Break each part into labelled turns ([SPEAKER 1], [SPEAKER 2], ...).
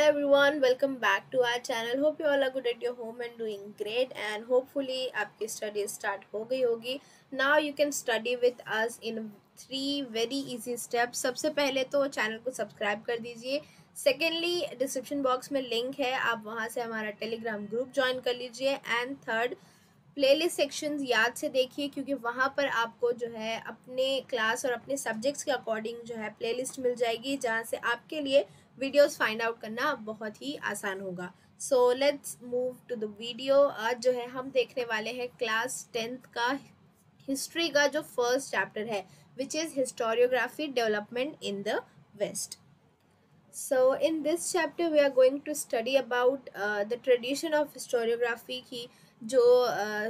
[SPEAKER 1] everyone, welcome back to our channel. Hope you all are good at your home and doing great, and hopefully आपकी studies start हो गई होगी. Now you can study with us in 3 very easy steps. सबसे पहले तो channel को subscribe कर दीजिए. सेकेंडली डिस्क्रिप्शन बॉक्स में लिंक है, आप वहाँ से हमारा टेलीग्राम ग्रुप ज्वाइन कर लीजिए. एंड थर्ड, प्लेलिस्ट सेक्शंस याद से देखिए, क्योंकि वहाँ पर आपको जो है अपने क्लास और अपने सब्जेक्ट्स के अकॉर्डिंग जो है प्लेलिस्ट मिल जाएगी, जहाँ से आपके लिए वीडियोस फाइंड आउट करना बहुत ही आसान होगा. So let's move to the video. आज जो है हम देखने वाले हैं क्लास 10th का हिस्ट्री का जो फर्स्ट चैप्टर है, which is historiography development in the west. So in this chapter we are going to study about the tradition of historiography की जो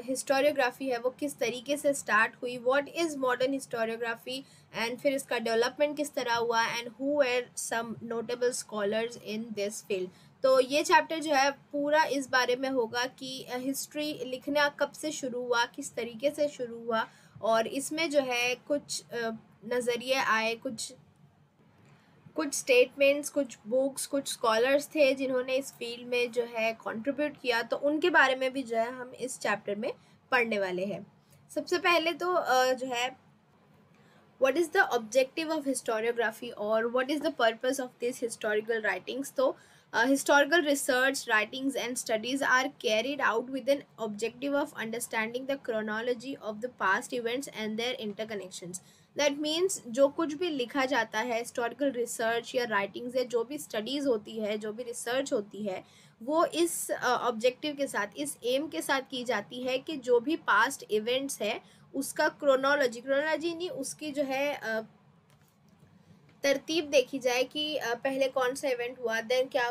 [SPEAKER 1] historiography है वो किस तरीके से स्टार्ट हुई, what is modern historiography, and फिर इसका डेवलपमेंट किस तरह हुआ, and who were some notable scholars in this field. तो ये चैप्टर जो है पूरा इस बारे में होगा कि हिस्ट्री लिखना कब से शुरू हुआ, किस तरीके से शुरू हुआ, और इसमें जो है कुछ नज़रिए आए, कुछ स्टेटमेंट्स, कुछ बुक्स, कुछ स्कॉलर्स थे जिन्होंने इस फील्ड में जो है कंट्रीब्यूट किया, तो उनके बारे में भी जो है हम इस चैप्टर में पढ़ने वाले हैं. सबसे पहले तो जो है what is the objective of historiography or what is the purpose of these historical writings. तो historical research, writings and studies are carried out with an objective of understanding the chronology of the past events and their interconnections. That means जो कुछ भी लिखा जाता है, historical research या writings या जो भी studies होती है, जो भी research होती है, वो इस objective के साथ, इस aim के साथ की जाती है कि जो भी past events है उसका क्रोनोलॉजी नहीं, उसकी जो है तरतीब देखी जाए कि पहले कौन सा इवेंट हुआ, देन क्या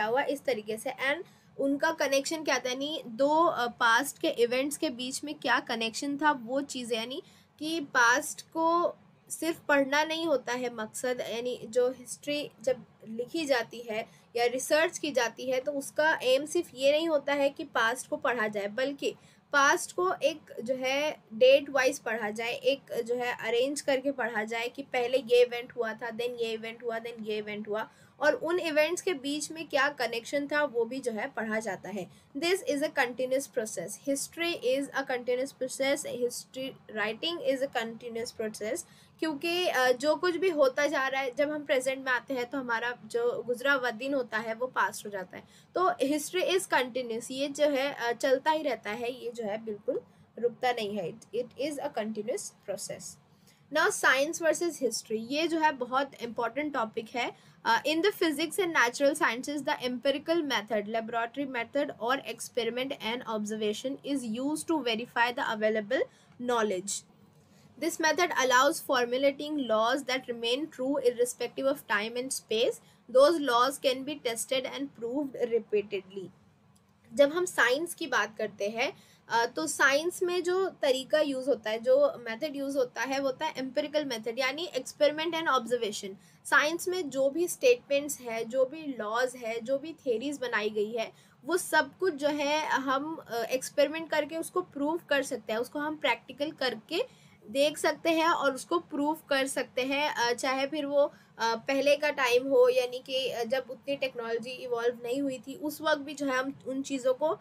[SPEAKER 1] हुआ, इस तरीके से. एंड उनका कनेक्शन क्या था, यानी दो पास्ट के इवेंट्स के बीच में क्या कनेक्शन था, वो चीज़ें, यानी कि पास्ट को सिर्फ पढ़ना नहीं होता है मकसद. यानी जो हिस्ट्री जब लिखी जाती है या रिसर्च की जाती है तो उसका एम सिर्फ ये नहीं होता है कि पास्ट को पढ़ा जाए, बल्कि पास्ट को एक जो है डेट वाइज पढ़ा जाए, एक जो है अरेंज करके पढ़ा जाए कि पहले ये इवेंट हुआ था, देन ये इवेंट हुआ, देन ये इवेंट हुआ, और उन इवेंट्स के बीच में क्या कनेक्शन था वो भी जो है पढ़ा जाता है. This is a continuous process. History is a continuous process. History writing is a continuous process, क्योंकि जो कुछ भी होता जा रहा है, जब हम प्रेजेंट में आते हैं तो हमारा जो गुजरा हुआ दिन होता है वो पास्ट हो जाता है. तो हिस्ट्री इज़ कंटिन्यूस, ये जो है चलता ही रहता है, ये जो है बिल्कुल रुकता नहीं है. It is a continuous process. Now science versus history, ये जो है बहुत इंपॉर्टेंट टॉपिक है. In the physics and natural sciences the empirical method, laboratory method और experiment and observation is use to verify the available knowledge. This method allows formulating laws that remain true irrespective of time and space. Those laws can be tested and proved repeatedly. जब हम science की बात करते हैं तो science में जो तरीका यूज़ होता है, जो मेथड यूज़ होता है वो होता है एम्पिरिकल मेथड, यानी एक्सपेरिमेंट एंड ऑब्जर्वेशन. साइंस में जो भी स्टेटमेंट्स है, जो भी लॉज है, जो भी थेरीज बनाई गई है, वो सब कुछ जो है हम एक्सपेरिमेंट करके उसको प्रूव कर सकते हैं, उसको हम प्रैक्टिकल करके देख सकते हैं और उसको प्रूव कर सकते हैं. चाहे फिर वो पहले का टाइम हो, यानी कि जब उतनी टेक्नोलॉजी इवॉल्व नहीं हुई थी, उस वक्त भी जो है हम उन चीज़ों को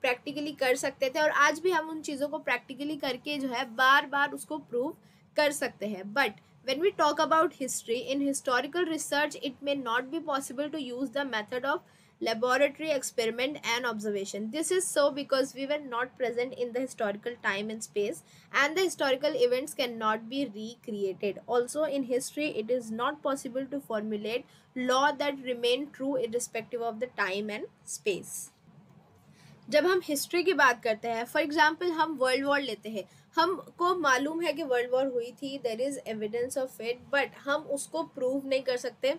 [SPEAKER 1] प्रैक्टिकली कर सकते थे, और आज भी हम उन चीज़ों को प्रैक्टिकली करके जो है बार बार उसको प्रूव कर सकते हैं. But when we talk about history, in historical research it may not be possible to use the method of laboratory experiment and observation. This is so because we were not present in the historical time and space, and the historical events cannot be recreated. Also in history it is not possible to formulate law that remain true irrespective of the time and space. जब हम history की बात करते हैं, for example हम world war लेते हैं, हमको मालूम है कि वर्ल्ड वॉर हुई थी, there is evidence of it, but हम उसको प्रूव नहीं कर सकते,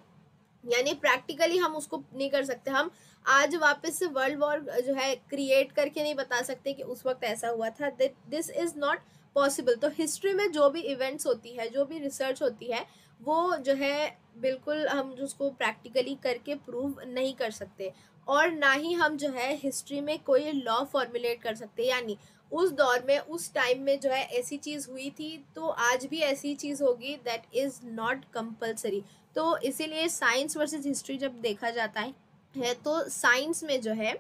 [SPEAKER 1] यानी प्रैक्टिकली हम उसको नहीं कर सकते. हम आज वापस से वर्ल्ड वॉर जो है क्रिएट करके नहीं बता सकते कि उस वक्त ऐसा हुआ था. This is not possible. तो हिस्ट्री में जो भी इवेंट्स होती है, जो भी रिसर्च होती है, वो जो है बिल्कुल हम उसको प्रैक्टिकली करके प्रूव नहीं कर सकते, और ना ही हम जो है हिस्ट्री में कोई लॉ फॉर्मुलेट कर सकते. यानी उस दौर में, उस टाइम में जो है ऐसी चीज़ हुई थी तो आज भी ऐसी चीज़ होगी, दैट इज़ नॉट कंपल्सरी. तो इसीलिए साइंस वर्सेस हिस्ट्री जब देखा जाता है तो साइंस में जो है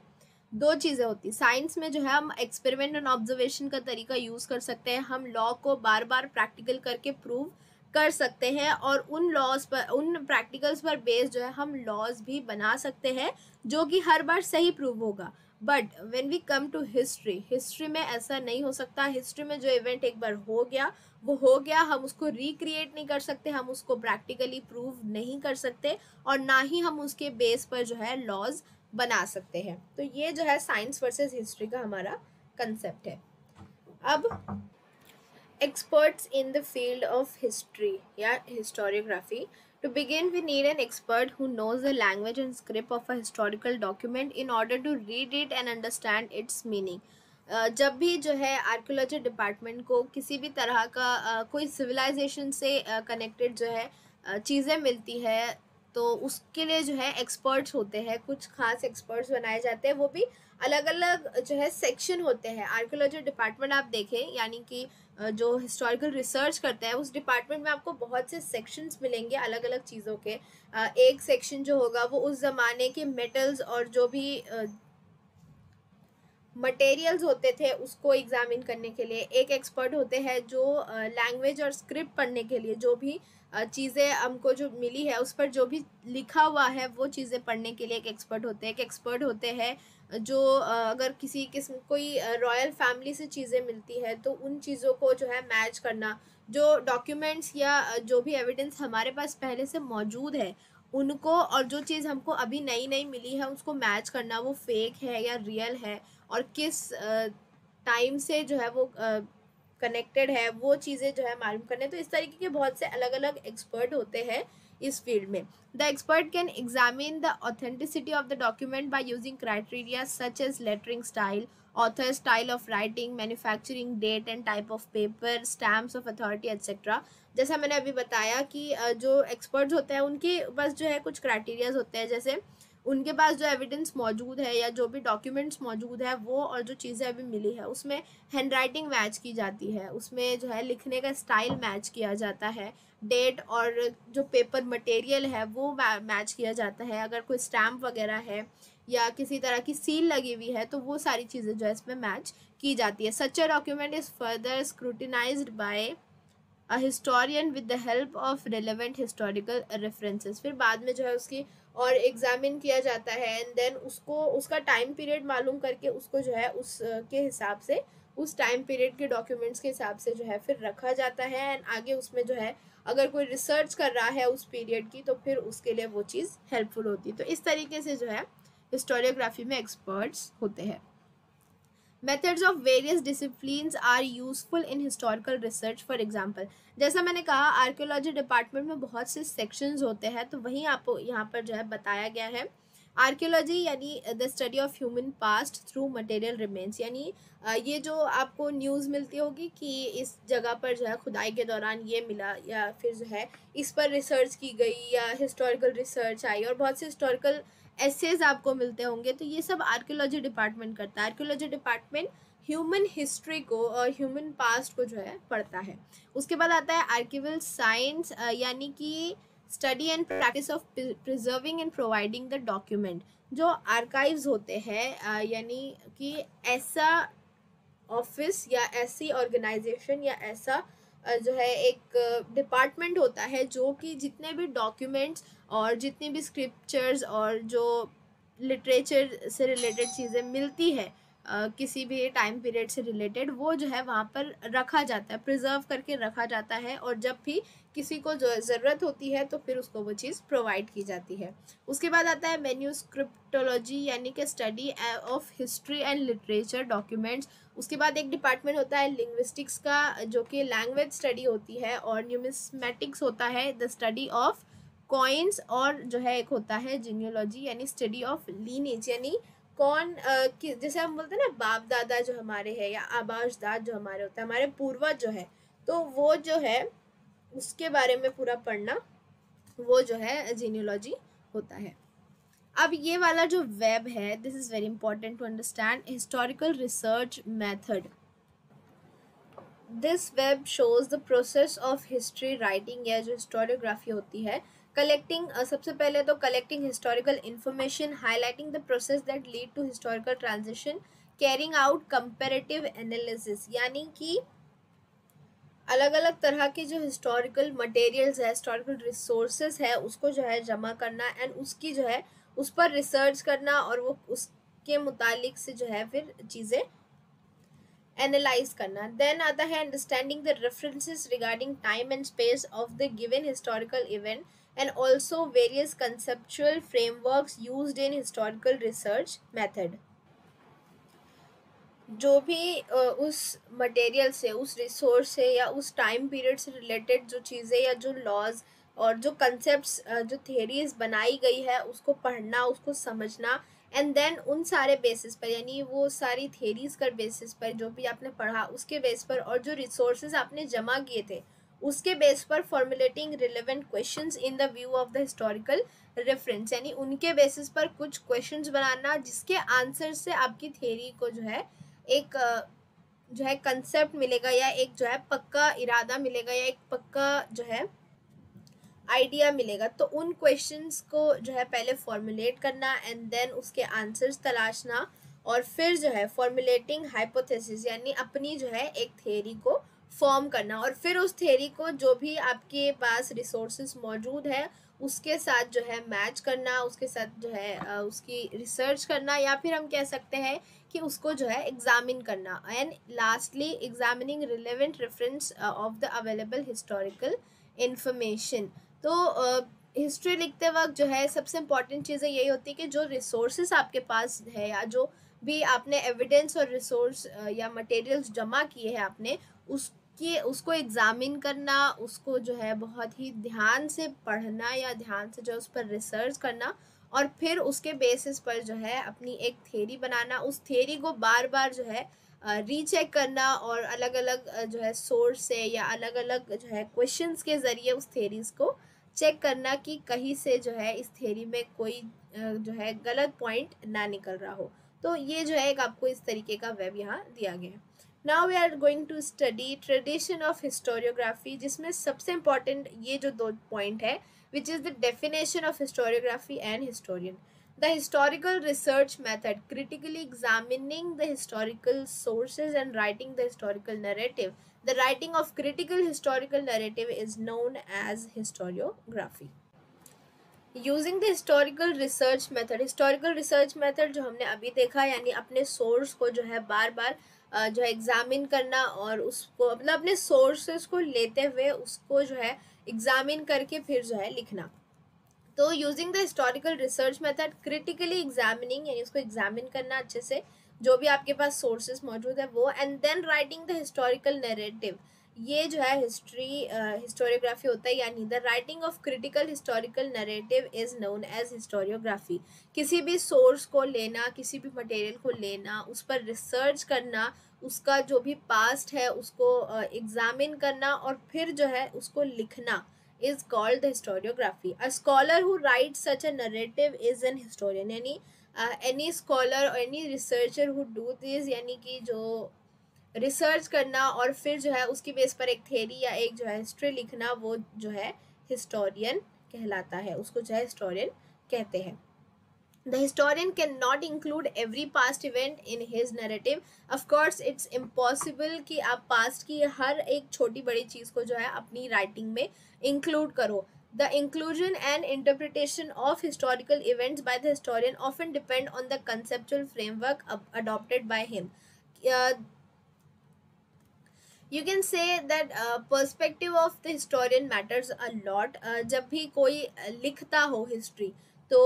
[SPEAKER 1] दो चीज़ें होती हैं। साइंस में जो है हम एक्सपेरिमेंट एंड ऑब्जर्वेशन का तरीका यूज़ कर सकते हैं, हम लॉ को बार बार प्रैक्टिकल करके प्रूव कर सकते हैं, और उन लॉज पर, उन प्रैक्टिकल्स पर बेस्ड जो है हम लॉज भी बना सकते हैं जो कि हर बार सही प्रूव होगा। But when we come to history, history में ऐसा नहीं हो सकता। हिस्ट्री में जो इवेंट एक बार हो गया वो हो गया, हम उसको रिक्रिएट नहीं कर सकते, हम उसको प्रैक्टिकली प्रूव नहीं कर सकते, और ना ही हम उसके बेस पर जो है लॉज बना सकते हैं। तो ये जो है साइंस वर्सेस हिस्ट्री का हमारा कंसेप्ट है। अब experts in the field of history या historiography. To begin, we need an expert who knows the language and script of a historical document in order to read it and understand its meaning. जब भी जो है archaeology department को किसी भी तरह का कोई सिविलाइजेशन से कनेक्टेड जो है चीज़ें मिलती है, तो उसके लिए जो है एक्सपर्ट्स होते हैं, कुछ खास एक्सपर्ट्स बनाए जाते हैं, वो भी अलग अलग जो है सेक्शन होते हैं। आर्कियोलॉजी डिपार्टमेंट आप देखें, यानी कि जो हिस्टोरिकल रिसर्च करते हैं उस डिपार्टमेंट में आपको बहुत से सेक्शंस मिलेंगे अलग अलग चीज़ों के। एक सेक्शन जो होगा वो उस ज़माने के मेटल्स और जो भी मटेरियल्स होते थे उसको एग्जामिन करने के लिए। एक एक्सपर्ट होते हैं जो लैंग्वेज और स्क्रिप्ट पढ़ने के लिए, जो भी चीज़ें हमको जो मिली है उस पर जो भी लिखा हुआ है वो चीज़ें पढ़ने के लिए एक एक्सपर्ट होते हैं। एक एक्सपर्ट होते हैं जो अगर किसी किस्म कोई रॉयल फैमिली से चीज़ें मिलती है तो उन चीज़ों को जो है मैच करना, जो डॉक्यूमेंट्स या जो भी एविडेंस हमारे पास पहले से मौजूद है उनको, और जो चीज़ हमको अभी नई नई मिली है उसको मैच करना, वो फेक है या रियल है और किस टाइम से जो है वो कनेक्टेड है, वो चीज़ें जो है मालूम करने। तो इस तरीके के बहुत से अलग अलग एक्सपर्ट होते हैं इस फील्ड में। The expert can examine the authenticity of the document by using criteria such as lettering style, author style of writing, manufacturing date and type of paper, stamps of authority etcetera. जैसा मैंने अभी बताया कि जो experts होते हैं उनके पास जो है कुछ क्राइटेरियाज होते हैं, जैसे उनके पास जो एविडेंस मौजूद है या जो भी डॉक्यूमेंट्स मौजूद है वो, और जो चीज़ें अभी मिली है उसमें हैंड राइटिंग मैच की जाती है, उसमें जो है लिखने का स्टाइल मैच किया जाता है, डेट और जो पेपर मटेरियल है वो मैच किया जाता है, अगर कोई स्टैम्प वगैरह है या किसी तरह की सील लगी हुई है तो वो सारी चीज़ें जो है इसमें मैच की जाती है। Such a document is further scrutinized by a historian with the help of relevant historical references. फिर बाद में जो है उसकी और एग्जामिन किया जाता है, एंड देन उसको उसका टाइम पीरियड मालूम करके उसको जो है उस के हिसाब से, उस टाइम पीरियड के डॉक्यूमेंट्स के हिसाब से जो है फिर रखा जाता है, एंड आगे उसमें जो है अगर कोई रिसर्च कर रहा है उस पीरियड की तो फिर उसके लिए वो चीज़ हेल्पफुल होती है। तो इस तरीके से जो है हिस्टोरियोग्राफी में एक्सपर्ट्स होते हैं। Methods of various disciplines are useful in historical research. For example, जैसा मैंने कहा आर्कियोलॉजी डिपार्टमेंट में बहुत से सेक्शंस होते हैं, तो वहीं आपको यहाँ पर जो है बताया गया है आर्कियोलॉजी यानी the study of human past through material remains, यानी ये जो आपको न्यूज़ मिलती होगी कि इस जगह पर जो है खुदाई के दौरान ये मिला, या फिर जो है इस पर रिसर्च की गई या हिस्टोरिकल रिसर्च आई, और बहुत से हिस्टोरिकल एसेज आपको मिलते होंगे, तो ये सब आर्कियोलॉजी डिपार्टमेंट करता है। आर्कियोलॉजी डिपार्टमेंट ह्यूमन हिस्ट्री को और ह्यूमन पास्ट को जो है पढ़ता है। उसके बाद आता है आर्किवल साइंस, यानी कि study and practice of preserving and providing the document. जो आर्काइव्स होते हैं यानी कि ऐसा ऑफिस या ऐसी ऑर्गेनाइजेशन या ऐसा जो है एक डिपार्टमेंट होता है जो कि जितने भी डॉक्यूमेंट्स और जितनी भी स्क्रिप्चर्स और जो लिटरेचर से रिलेटेड चीज़ें मिलती है किसी भी टाइम पीरियड से रिलेटेड, वो जो है वहाँ पर रखा जाता है, प्रिजर्व करके रखा जाता है, और जब भी किसी को जो ज़रूरत होती है तो फिर उसको वो चीज़ प्रोवाइड की जाती है। उसके बाद आता है मैन्यूस्क्रिप्टोलॉजी, यानी कि study of history and literature documents. उसके बाद एक डिपार्टमेंट होता है लिंग्विस्टिक्स का, जो कि लैंग्वेज स्टडी होती है, और न्यूमिस्मेटिक्स होता है द स्टडी ऑफ कॉइन्स, और जो है एक होता है जीनियोलॉजी यानी स्टडी ऑफ लीनेज, यानी कौन जैसे हम बोलते हैं ना बाप दादा जो हमारे हैं या आबाशदाद जो हमारे होते हैं, हमारे पूर्वज जो है, तो वो जो है उसके बारे में पूरा पढ़ना, वो जो है जीनियोलॉजी होता है। अब ये वाला जो वेब है, this is very important to understand historical research method. This web shows the process of history writing, या जो हिस्टोरियोग्राफी होती है कलेक्टिंग, सबसे पहले तो collecting historical information, highlighting the process that lead to historical transition, carrying out comparative analysis, यानी कि अलग अलग तरह के जो हिस्टोरिकल मटेरियल्स है, हिस्टोरिकल रिसोर्सेज है, उसको जो है जमा करना एंड उसकी जो है उस पर रिसर्च करना और वो उसके मुतालिक से जो है फिर चीज़ें एनालाइज करना। देन आता है understanding the references regarding time and space of the given historical event and also various conceptual frameworks used in historical research method. जो भी उस मटेरियल से, उस रिसोर्स से या उस टाइम पीरियड से रिलेटेड जो चीज़ें या जो लॉज और जो कंसेप्ट्स, जो थेरीज बनाई गई है, उसको पढ़ना, उसको समझना एंड देन उन सारे बेसिस पर, यानी वो सारी थेरीज कर बेसिस पर जो भी आपने पढ़ा उसके बेस पर और जो रिसोर्सेज आपने जमा किए थे उसके बेस पर formulating relevant questions in the view of the historical reference, यानी उनके बेसिस पर कुछ क्वेश्चंस बनाना जिसके आंसर से आपकी थेरी को जो है एक जो है कंसेप्ट मिलेगा या एक जो है पक्का इरादा मिलेगा या एक पक्का जो है आइडिया मिलेगा। तो उन क्वेश्चंस को जो है पहले फॉर्मुलेट करना एंड देन उसके आंसर्स तलाशना और फिर जो है फॉर्मुलेटिंग हाइपोथेसिस, यानी अपनी जो है एक थ्योरी को फॉर्म करना और फिर उस थ्योरी को जो भी आपके पास रिसोर्सेज मौजूद है उसके साथ जो है मैच करना, उसके साथ जो है उसकी रिसर्च करना या फिर हम कह सकते हैं कि उसको जो है एग्जामिन करना and lastly examining relevant reference of the available historical information. तो हिस्ट्री लिखते वक्त जो है सबसे इम्पॉर्टेंट चीज़ें यही होती है कि जो रिसोर्सेज आपके पास है या जो भी आपने एविडेंस और रिसोर्स या मटेरियल्स जमा किए हैं आपने, उसको एग्ज़ामिन करना, उसको जो है बहुत ही ध्यान से पढ़ना या ध्यान से जो उस पर रिसर्च करना और फिर उसके बेसिस पर जो है अपनी एक थ्योरी बनाना, उस थ्योरी को बार बार जो है रीचेक करना और अलग अलग जो है सोर्स से या अलग अलग जो है क्वेश्चंस के ज़रिए उस थ्योरीज को चेक करना कि कहीं से जो है इस थ्योरी में कोई जो है गलत पॉइंट ना निकल रहा हो। तो ये जो है एक आपको इस तरीके का वेब यहाँ दिया गया है। Now we are going to study tradition of historiography, जिसमें सबसे इम्पॉर्टेंट ये जो 2 पॉइंट है which is the definition of historiography and historian. The historical research method, critically examining the historical sources and writing the historical narrative. The writing of critical historical narrative is known as historiography. Using the historical research method जो हमने अभी देखा, यानी अपने source को जो है बार बार जो है एग्जामिन करना और उसको मतलब अपने सोर्सेस को लेते हुए उसको जो है एग्जामिन करके फिर जो है लिखना। तो using the historical research method, critically examining यानी उसको एग्जामिन करना अच्छे से जो भी आपके पास सोर्सेज मौजूद है वो, and then writing the historical narrative, ये जो है हिस्टोरियोग्राफी होता है, यानी the writing of critical historical narrative is known as historiography. किसी भी सोर्स को लेना, किसी भी मटेरियल को लेना, उस पर रिसर्च करना, उसका जो भी पास्ट है उसको एग्जामिन करना और फिर जो है उसको लिखना is called the historiography. A scholar who writes such a narrative is an historian, यानी any scholar or any researcher who do this, यानी कि जो रिसर्च करना और फिर जो है उसकी बेस पर एक थ्योरी या एक जो है हिस्ट्री लिखना, वो जो है हिस्टोरियन कहलाता है, उसको जो है हिस्टोरियन कहते हैं। The historian cannot include every past event in his narrative. Of course, it's impossible कि आप past की हर एक छोटी बड़ी चीज़ को जो है अपनी writing में include करो. The inclusion and interpretation of historical events by the historian often depend on the conceptual framework adopted by him. You can say that perspective of the historian matters a lot. जब भी कोई लिखता हो history तो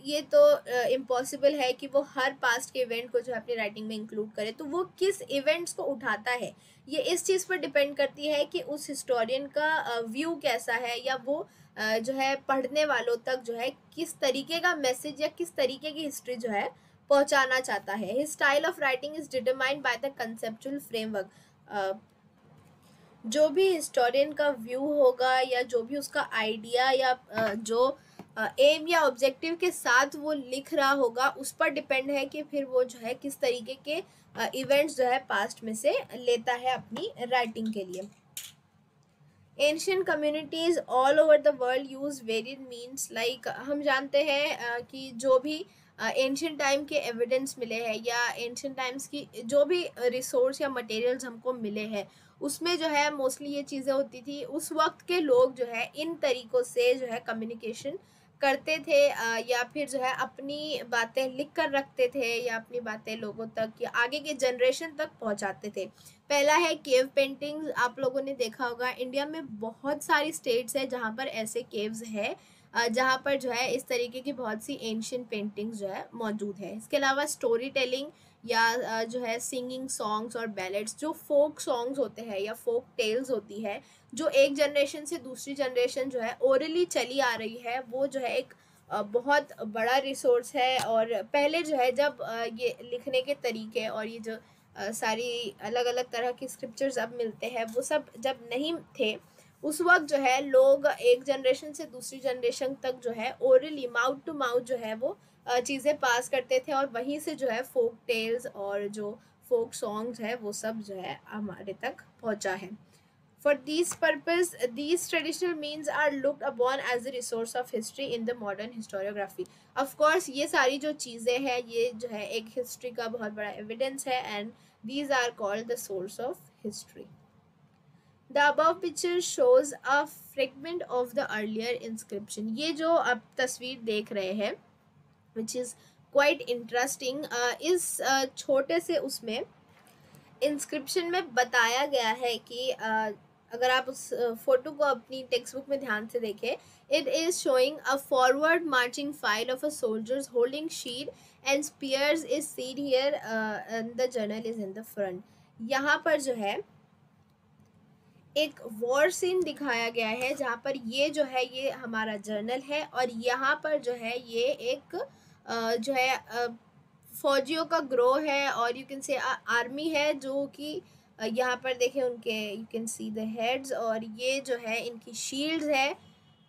[SPEAKER 1] ये तो impossible है कि वो हर पास्ट के इवेंट को जो है अपनी राइटिंग में इंक्लूड करे। तो वो किस इवेंट्स को उठाता है ये इस चीज़ पर डिपेंड करती है कि उस हिस्टोरियन का व्यू कैसा है या वो जो है पढ़ने वालों तक जो है किस तरीके का मैसेज या किस तरीके की हिस्ट्री जो है पहुंचाना चाहता है। His style of writing is determined by the conceptual framework. जो भी हिस्टोरियन का व्यू होगा या जो भी उसका आइडिया या जो एम या ऑब्जेक्टिव के साथ वो लिख रहा होगा उस पर डिपेंड है कि फिर वो जो है किस तरीके के इवेंट्स जो है पास्ट में से लेता है अपनी राइटिंग के लिए। Ancient communities all over the world use varied means, like हम जानते हैं कि जो भी एंशियंट टाइम के एविडेंस मिले हैं या एंशियंट टाइम्स की जो भी रिसोर्स या मटेरियल्स हमको मिले हैं, उसमें जो है मोस्टली ये चीज़ें होती थी। उस वक्त के लोग जो है इन तरीक़ों से जो है कम्युनिकेशन करते थे, या फिर जो है अपनी बातें लिख कर रखते थे या अपनी बातें लोगों तक या आगे के जनरेशन तक पहुंचाते थे। पहला है केव पेंटिंग्स। आप लोगों ने देखा होगा इंडिया में बहुत सारी स्टेट्स है जहाँ पर ऐसे केव्स है, जहाँ पर जो है इस तरीके की बहुत सी एंशियंट पेंटिंग्स जो है मौजूद है। इसके अलावा स्टोरी टेलिंग या जो है सिंगिंग सॉन्ग्स और बैलेड्स, जो फोक सॉन्ग्स होते हैं या फोक टेल्स होती है, जो एक जनरेशन से दूसरी जनरेशन जो है ओरली चली आ रही है, वो जो है एक बहुत बड़ा रिसोर्स है। और पहले जो है जब ये लिखने के तरीके और ये जो सारी अलग अलग तरह की स्क्रिप्चर्स अब मिलते हैं, वो सब जब नहीं थे, उस वक्त जो है लोग एक जनरेशन से दूसरी जनरेशन तक जो है ओरली माउथ टू माउथ जो है वो चीज़ें पास करते थे, और वहीं से जो है फोक टेल्स और जो फोक सॉन्ग्स है वो सब जो है हमारे तक पहुंचा है। For these purpose, these traditional means are looked upon as a resource of history in the modern historiography. Of course, ये सारी जो चीज़ें हैं ये जो है एक हिस्ट्री का बहुत बड़ा एविडेंस है, and these are called the source of history. The above picture shows a fragment of the earlier inscription. ये जो आप तस्वीर देख रहे हैं which is quite interesting, इस छोटे से उसमें इंस्क्रिप्शन में बताया गया है कि अगर आप उस फोटो को अपनी टेक्स्ट बुक में ध्यान से देखें, it is showing a forward marching file of a soldiers holding shield and spears is seen here and the general is in the front. यहाँ पर जो है एक वॉर सीन दिखाया गया है जहाँ पर ये जो है ये हमारा जर्नल है, और यहाँ पर जो है ये एक जो है फौजियों का ग्रोह है, और यू कैन से आर्मी है, जो कि यहाँ पर देखें उनके you can see the heads, और ये जो है इनकी शील्ड्स है।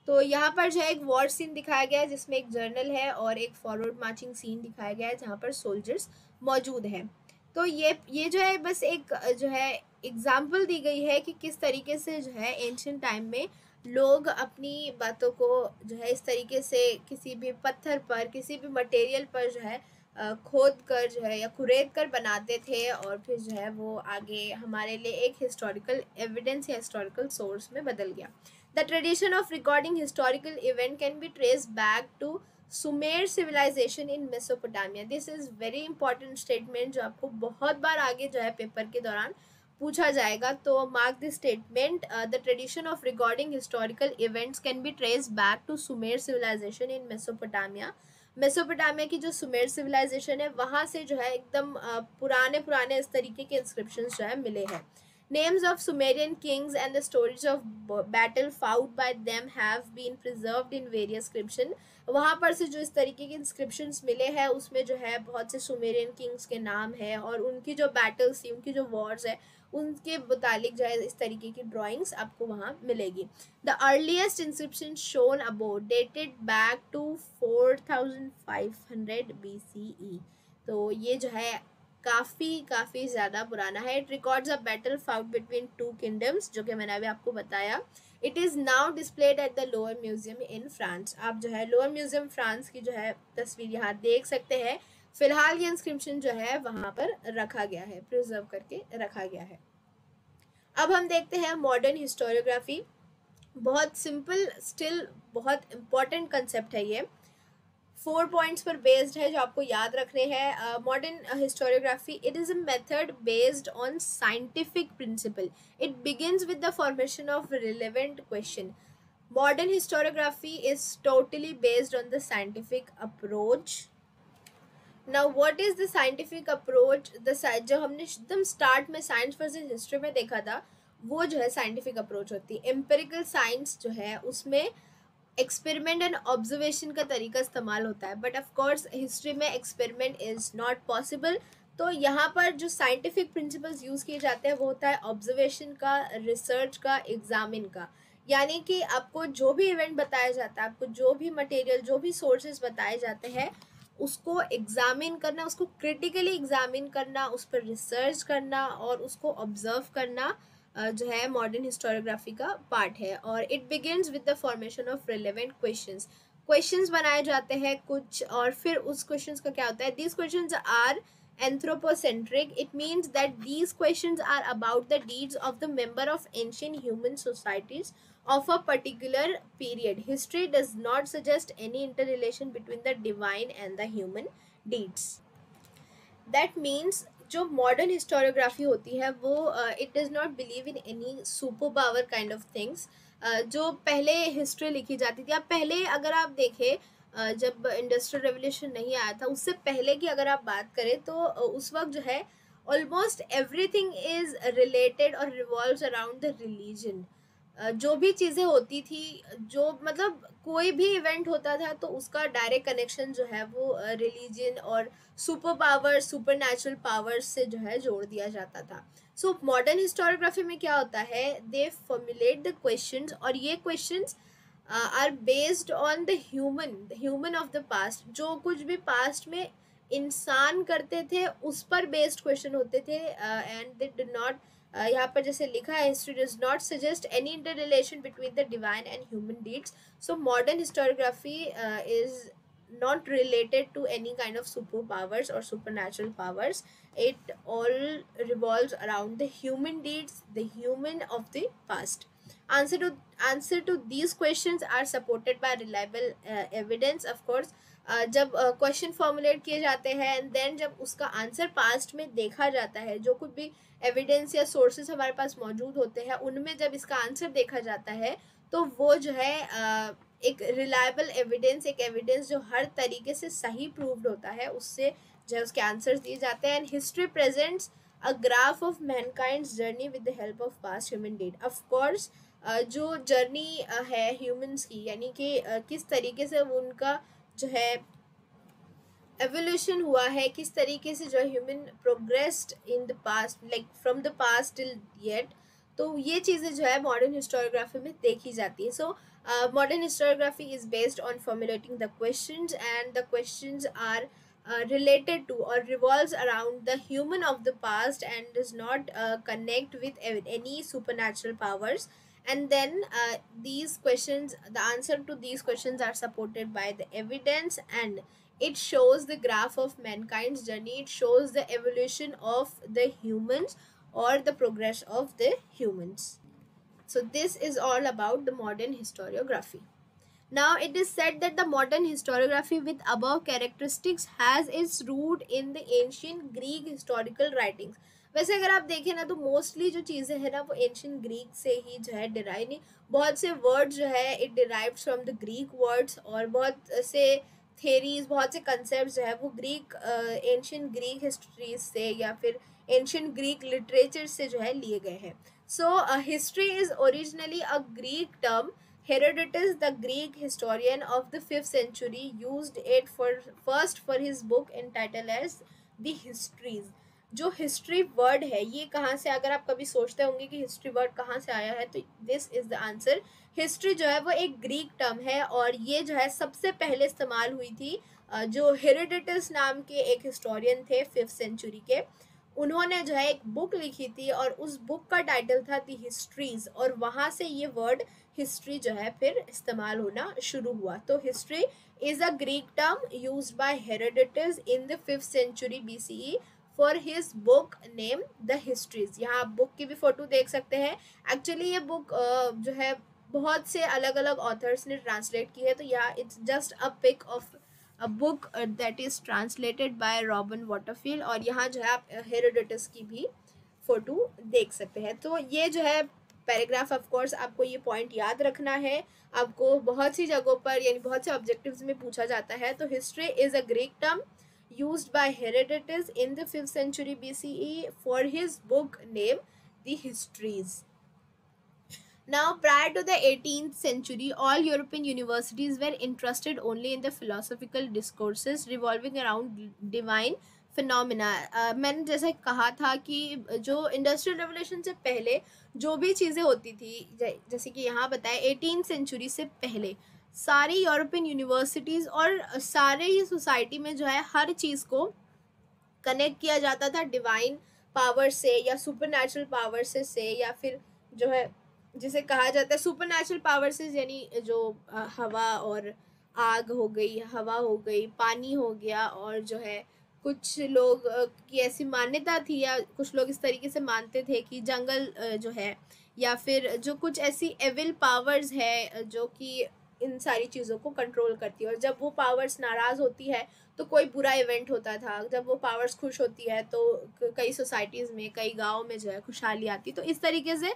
[SPEAKER 1] तो यहाँ पर जो है एक वॉर सीन दिखाया गया है जिसमें एक जर्नल है और एक फॉरवर्ड मार्चिंग सीन दिखाया गया है जहाँ पर सोल्जर्स मौजूद हैं। तो ये जो है बस एक जो है एग्जाम्पल दी गई है कि किस तरीके से जो है एंशियंट टाइम में लोग अपनी बातों को जो है इस तरीके से किसी भी पत्थर पर, किसी भी मटेरियल पर जो है खोद कर जो है या कुरेद कर बनाते थे, और फिर जो है वो आगे हमारे लिए एक हिस्टोरिकल एविडेंस या हिस्टोरिकल सोर्स में बदल गया। The tradition of recording historical event can be trace back to Sumer civilization in Mesopotamia. This is very important statement जो आपको बहुत बार आगे जो है पेपर के दौरान पूछा जाएगा। तो mark this statement, the tradition of recording historical events can be trace back to Sumer civilization in Mesopotamia. Mesopotamia की जो सुमेर सिविलाइजेशन है वहाँ से जो है एकदम पुराने इस तरीके के इंस्क्रिप्शंस जो है मिले हैं। Names of Sumerian kings and the stories of battle fought by them have been preserved in various inscription। वहाँ पर से जो इस तरीके के इंस्क्रिप्शंस मिले हैं उसमें जो है बहुत से सुमेरियन किंग्स के नाम है, और उनकी जो बैटल्स थी, उनकी जो वॉर्स है, उनके मुतालिक जो है इस तरीके की ड्राइंग्स आपको वहाँ मिलेगी। The earliest inscription shown above dated back to 4500 BCE। तो ये जो है काफ़ी ज़्यादा पुराना है। It records a battle fought between two kingdoms, जो कि मैंने अभी आपको बताया। It is now displayed at the lower museum in France. आप जो है लोअर म्यूजियम फ्रांस की जो है तस्वीर यहाँ देख सकते हैं। फिलहाल ये इंस्क्रिप्शन जो है वहाँ पर रखा गया है, प्रिजर्व करके रखा गया है। अब हम देखते हैं मॉडर्न हिस्टोरियोग्राफी। बहुत सिंपल स्टिल बहुत इम्पॉर्टेंट कंसेप्ट है ये। 4 पॉइंट्स पर बेस्ड है जो आपको याद रखने हैं। Modern historiography, it is a method based on scientific principle. It begins with the formation of relevant question. Modern historiography is totally based on the scientific approach. Now what is the scientific approach? जो हमने एकदम start में science versus history में देखा था, वो जो है साइंटिफिक अप्रोच होती है। एम्पिरिकल साइंस जो है उसमें एक्सपेरिमेंट एंड ऑब्जर्वेशन का तरीका इस्तेमाल होता है, बट ऑफ कोर्स हिस्ट्री में एक्सपेरिमेंट इज़ नॉट पॉसिबल। तो यहाँ पर जो साइंटिफिक प्रिंसिपल्स यूज़ किए जाते हैं वो होता है ऑब्जर्वेशन का, रिसर्च का, एग्जामिन का। यानी कि आपको जो भी इवेंट बताया जाता है, आपको जो भी मटेरियल, जो भी सोर्सेज बताए जाते हैं, उसको एग्जामिन करना, उसको क्रिटिकली एग्जामिन करना, उस पर रिसर्च करना और उसको ऑब्जर्व करना, जो है मॉडर्न हिस्टोरियोग्राफी का पार्ट है। और it begins with the formation of relevant questions बनाए जाते हैं कुछ, और फिर उस क्वेश्चंस का क्या होता है, these questions are anthropocentric. It means that these questions are about the deeds of the member of ancient human societies of a particular period. History does not suggest any interrelation between the divine and the human deeds. That means जो modern historiography होती है वो it does not believe in any super power kind of things. जो पहले history लिखी जाती थी, अब पहले अगर आप देखें जब इंडस्ट्रियल रेवोल्यूशन नहीं आया था उससे पहले की अगर आप बात करें तो उस वक्त जो है ऑलमोस्ट एवरीथिंग इज रिलेटेड और रिवॉल्व्स अराउंड द रिलीजन। जो भी चीज़ें होती थी, जो मतलब कोई भी इवेंट होता था तो उसका डायरेक्ट कनेक्शन जो है वो रिलीजन और super power, super natural powers से जो है जोड़ दिया जाता था। सो मॉडर्न हिस्टोरियोग्राफी में क्या होता है, दे फॉर्मुलेट द क्वेश्चंस, और ये questions are based on the human of the past. जो कुछ भी पास्ट में इंसान करते थे उस पर बेस्ड क्वेश्चन होते थे, एंड दे डिड नॉट, यहाँ पर जैसे लिखा है, history does not suggest any inter relation between the divine and human deeds. So modern historiography is not related to any kind of superpowers or supernatural powers. It all revolves around the human deeds, the human of the past. Answer to these questions are supported by reliable evidence. Of course, जब question formulate किए जाते हैं and then जब उसका answer past में देखा जाता है, जो कुछ भी एविडेंस या सोर्सेस हमारे पास मौजूद होते हैं उनमें जब इसका आंसर देखा जाता है तो वो जो है एक रिलायबल एविडेंस, एक एविडेंस जो हर तरीके से सही प्रूव्ड होता है, उससे जो है उसके आंसर्स दिए जाते हैं। And history presents a graph of mankind's journey with the help of past human deed. Of course जो जर्नी है ह्यूमंस की, यानी कि किस तरीके से उनका जो है एवोल्यूशन हुआ है, किस तरीके से जो human progressed in the past, like from the past till yet, तो ये चीज़ें जो है मॉडर्न हिस्टोरियोग्राफी में देखी जाती है। सो modern historiography is based on formulating the questions, and the questions are related to or revolves around the human of the past and does not connect with any supernatural powers. And then these questions, the answer to these questions are supported by the evidence, and it shows the graph of mankind's journey. It shows the evolution of the humans or the progress of the humans. So this is all about the modern historiography. Now it is said that the modern historiography with above characteristics has its root in the ancient Greek historical writings. वैसे अगर आप देखें ना तो mostly जो चीज़ें हैं ना वो एंशियंट ग्रीक से ही जो है डिराइव, नहीं बहुत से वर्ड्स जो है it derived from the Greek words, और बहुत से थेरीज, बहुत से कंसेप्ट जो है वो ग्रीक एंशियंट ग्रीक हिस्ट्रीज से या फिर एंशियंट ग्रीक लिटरेचर से जो है लिए गए हैं। So history is originally a Greek term. Herodotus, the Greek historian of the 5th century, used it for his book entitled as the Histories. जो हिस्ट्री वर्ड है ये कहाँ से, अगर आप कभी सोचते होंगे कि हिस्ट्री वर्ड कहाँ से आया है, तो this is the answer. History जो है वो एक ग्रीक टर्म है, और ये जो है सबसे पहले इस्तेमाल हुई थी जो हेरोडोटस नाम के एक हिस्टोरियन थे 5th सेंचुरी के, उन्होंने जो है एक बुक लिखी थी और उस बुक का टाइटल था दी हिस्ट्रीज, और वहाँ से ये वर्ड हिस्ट्री जो है फिर इस्तेमाल होना शुरू हुआ। तो history is a Greek term used by Herodotus in the 5th century BCE for his book name the histories. यहाँ आप बुक की भी फोटो देख सकते हैं। एक्चुअली ये बुक जो है बहुत से अलग अलग ऑथर्स ने ट्रांसलेट की है, तो यहाँ it's just a pick of a book that is translated by Robin Waterfield, और यहाँ जो है आप हेरोडोटस की भी फोटो देख सकते हैं। तो ये जो है पैराग्राफ, ऑफ कोर्स आपको ये पॉइंट याद रखना है, आपको बहुत सी जगहों पर यानी बहुत से ऑब्जेक्टिव्स में पूछा जाता है। तो history is a Greek term used by Herodotus in the 5th century BCE for his book named The Histories. Now, prior to the 18th century, all European universities were interested only in the philosophical discourses revolving around divine phenomena. मैंने जैसे कहा था कि जो industrial revolution से पहले जो भी चीज़ें होती थी, जैसे कि यहाँ बताया 18th सेंचुरी से पहले सारी यूरोपियन यूनिवर्सिटीज़ और सारे ही सोसाइटी में जो है हर चीज़ को कनेक्ट किया जाता था डिवाइन पावर से या सुपरनैचुरल पावर से या फिर जो है जिसे कहा जाता है सुपरनैचुरल पावर से, यानी जो हवा और आग हो गई, हवा हो गई, पानी हो गया, और जो है कुछ लोग की ऐसी मान्यता थी या कुछ लोग इस तरीके से मानते थे कि जंगल जो है या फिर जो कुछ ऐसी एविल पावर्स है जो कि इन सारी चीज़ों को कंट्रोल करती है, और जब वो पावर्स नाराज़ होती है तो कोई बुरा इवेंट होता था, जब वो पावर्स खुश होती है तो कई सोसाइटीज़ में, कई गाँव में जो है खुशहाली आती। तो इस तरीके से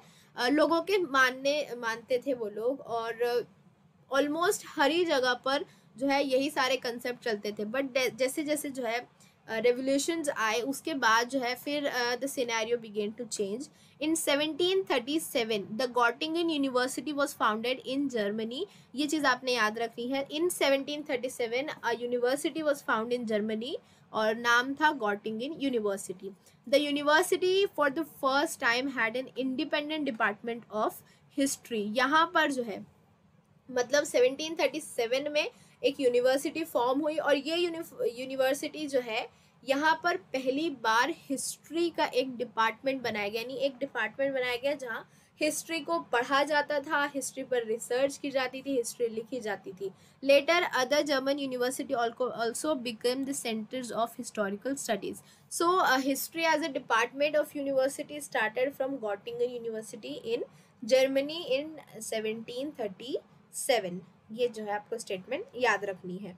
[SPEAKER 1] लोगों के मानते थे वो लोग, और ऑलमोस्ट हर ही जगह पर जो है यही सारे कंसेप्ट चलते थे। बट जैसे जैसे जो है रेवोल्यूशंस आए उसके बाद जो है फिर the scenario began to change. In 1737 the Gottingen university was founded in Germany. ये चीज़ आपने याद रखनी है। In 1737 a university was found in Germany और नाम था Gottingen university. The university for the first time had an independent department of history. यहाँ पर जो है मतलब 1737 में एक यूनिवर्सिटी फॉर्म हुई, और ये यूनिवर्सिटी जो है यहाँ पर पहली बार हिस्ट्री का एक डिपार्टमेंट बनाया गया, यानी एक डिपार्टमेंट बनाया गया जहाँ हिस्ट्री को पढ़ा जाता था, हिस्ट्री पर रिसर्च की जाती थी, हिस्ट्री लिखी जाती थी। Later other German university also became the centers of historical studies. So history as a department of university started from Göttingen University in Germany in 1737। ये जो है आपको स्टेटमेंट याद रखनी है।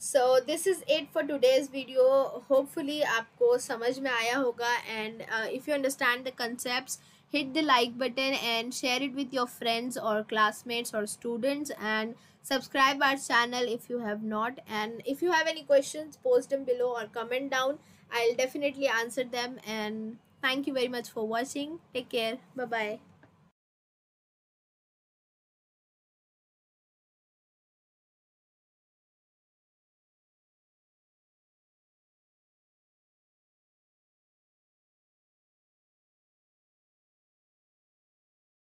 [SPEAKER 1] So this is it for today's video. Hopefully आपको समझ में आया होगा, and if you understand the concepts, hit the like button and share it with your friends or classmates or students, and subscribe our channel if you have not. And if you have any questions, post them below or comment down. I'll definitely answer them. And thank you very much for watching. Take care. Bye bye.